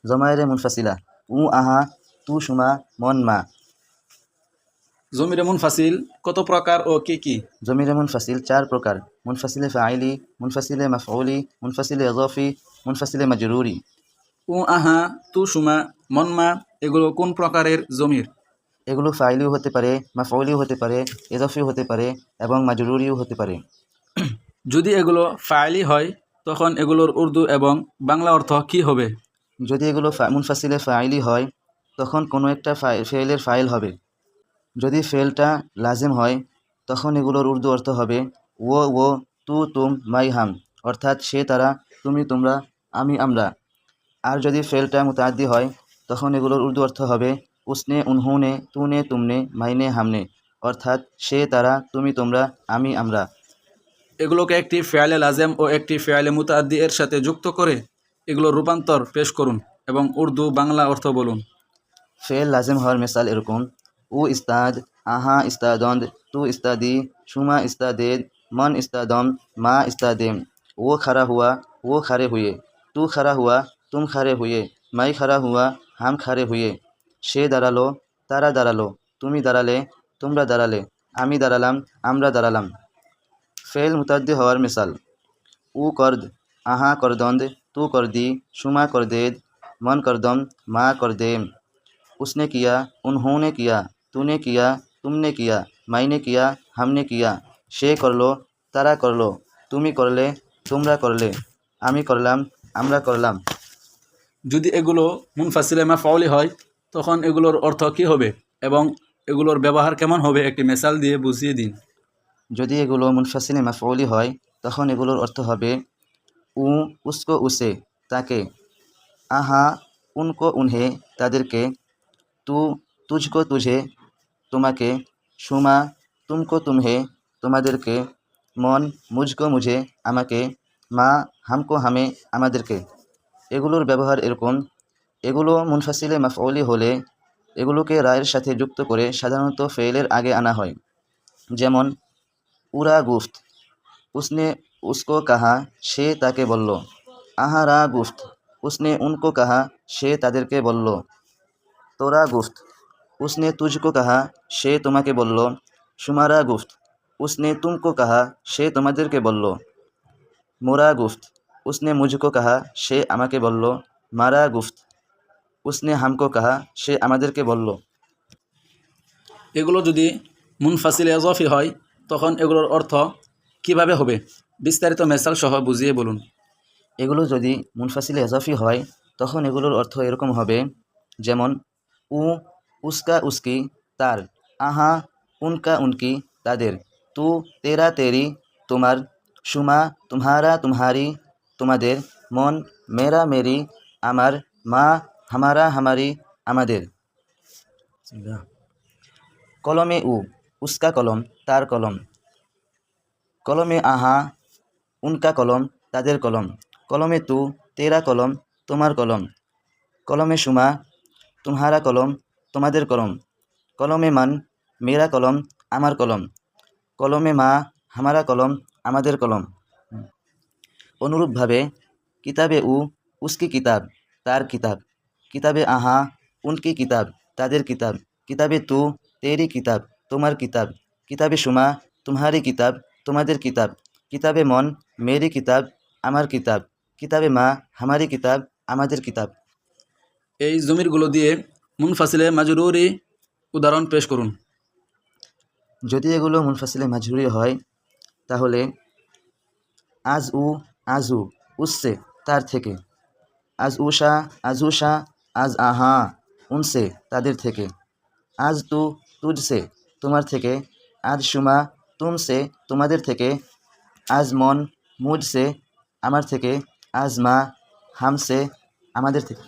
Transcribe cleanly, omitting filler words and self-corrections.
জমায়েরে মুনফাসিলা উ আহা, তু সুমা, মন মা। জমিরে মুনফাসিল কত প্রকার ও কি কি? জমিরে মুনফাসিল 4 প্রকার: মুনফাসিলে ফাইলি, মুনফাসিলে মাফউলি, মুনফাসিলে ইজাফি, মুনফাসিলে মাজরুরি। উ আহা, তু সুমা, মন মা এগুলো কোন প্রকারের জমির? এগুলো ফাইলিও হতে পারে, মাফউলিও হতে পারে, ইজাফিও হতে পারে এবং মাজরুরিও হতে পারে। যদি এগুলো ফাইলি হয় তখন এগুলোর উর্দু এবং বাংলা অর্থ কি হবে? যদি এগুলো মুনফাসিলে ফাইলি হয় তখন কোনো একটা ফেলের ফাইল হবে। যদি ফেলটা লাজিম হয় তখন এগুলোর উর্দু অর্থ হবে ও, তু তুম, মাই হাম, অর্থাৎ সে তারা, তুমি তোমরা, আমি আমরা। আর যদি ফেলটা মুতাআদ্দি হয় তখন এগুলোর উর্দু অর্থ হবে উসনে, উনহুনে, তুনে, তুমনে, মাইনে, হামনে, অর্থাৎ সে তারা, তুমি তোমরা, আমি আমরা। এগুলোকে একটি ফেয়ালে লাজেম ও একটি ফেয়ালে মুতাআদ্দি এর সাথে যুক্ত করে এগুলোর রূপান্তর পেশ করুন এবং উর্দু বাংলা অর্থ বলুন। ফেল লাজিম হওয়ার মিসাল এরকম: উ ইস্তাদ, আহা ইস্তাদন্দ, তু ইস্তাদি, সুমা ইস্তাদেদ, মন ইস্তাদম, মা ইস্তাদেম। ও খারা হুয়া, ও খারে হুয়ে, তু খারা হুয়া, তুম খারে হুয়ে, মাই খারা হুয়া, হাম খারে হুয়ে। সে দাঁড়ালো, তারা দাঁড়ালো, তুমি দাঁড়ালে, তোমরা দাঁড়ালে, আমি দাঁড়ালাম, আমরা দাঁড়ালাম। ফেল মুতাদ্দি হওয়ার মিসাল: উ করদ, আহা করদন্দ, তু করদি, সুমা করদেদ, मन करदम, माँ करदेम। उसने किया, उन्होंने किया, तूने किया, तुमने किया, मैंने किया, हमने किया। সে করলো, তারা করলো, তুমি করলে, তোমরা করলে, আমি করলাম, আমরা করলাম। যদি এগুলো মুনফাসিলে মাফউলি হয় তখন এগুলোর অর্থ কি হবে এবং এগুলোর ব্যবহার কেমন হবে একটি মিসাল দিয়ে বুঝিয়ে দিন। যদি এগুলো মুনফাসিলে মাফউলি হয় তখন এগুলোর অর্থ হবে উ, উসকো, উসে, তাকে, আহা, উনকো, উনহে, তাদেরকে, তু, তুঝকো, তুঝে, তোমাকে, সুমা, তুমকো, তুমহে, তোমাদেরকে, মন, মুঝকো, মুঝে, আমাকে, মা, হামকো, হামে, আমাদেরকে। এগুলোর ব্যবহার এরকম: এগুলো মুনফাসিলে মাফউলি হলে এগুলোকে রায়ের সাথে যুক্ত করে সাধারণত ফেলের আগে আনা হয়। যেমন উরা গুফত, উসনে উসকো কাহা, সে তাকে বলল। আহারা গুফত, উসনে উনকো কাহা, সে তাদেরকে বলল। তোরা গুফত, उसने तुझको कहा, সে তোমাকে বলল। শুমারা গুফত, उसने तुमको कहा, সে তোমাদেরকে বলল। মোরা গুফত, उसने मुझको कहा, সে আমাকে বলল। মারা গুফত, उसने हमको कहा, সে আমাদেরকে বলল। এগুলো যদি মুনফাসিলে ইজাফি হয় তখন এগুলোর অর্থ কিভাবে হবে বিস্তারিত মিসাল সহ বুঝিয়ে বলুন। এগুলো যদি মুনফাসিলে ইজাফি হয় তখন এগুলোর অর্থ এরকম হবে, যেমন উ, উস্কা, উস্কি, তার, আহা, উনকা, উনকি, তাদের, তু, তেরা, তেরি, তোমার, সুমা, तुम्हारा, तुम्हारी, তোমাদের, মন, মেরা, মেরি, আমার, মা, হামারা, হামারি, আমাদের। কলমে উ, উস্কা কলম, তার কলম। কলমে আহা, উনকা কলম, তাদের কলম। কলমে তু, তেরা কলম, তোমার কলম। কলমে সুমা, तुम्हारा কলম, তোমাদের কলম। কলমে মান, মেরা কলম, আমার কলম। কলমে মা, হামারা কলম, আমাদের কলম। অনুরূপভাবে কিতাবে উ, উসকি কিতাব, তার কিতাব। কিতাবে আহা, উনকি কিতাব, তাদের কিতাব। কিতাবে তু, তেরি কিতাব, তোমার কিতাব। কিতাবে সুমা, तुम्हारी কিতাব, তোমাদের কিতাব। কিতাবে মন, মেরি কিতাব, আমার কিতাব। কিতাবে মা, হামারি কিতাব, আমাদের কিতাব। এই জমিরগুলো দিয়ে মুনফাসিলে মাজরুরি উদাহরণ পেশ করুন। যদি এগুলো মুনফাসিলে মাজরুরি হয় তাহলে আজ উ, আজু, উসসে, তার থেকে। আজ উষা, আজুষা, আজ আহা, উনসে, তাদের থেকে। আজ তু, তুঝসে, তোমার থেকে। আজ সুমা, তুমসে, তোমাদের থেকে। আজ মন, মুঝসে, আমার থেকে। আজ মা, হামসে, আমাদের থেকে।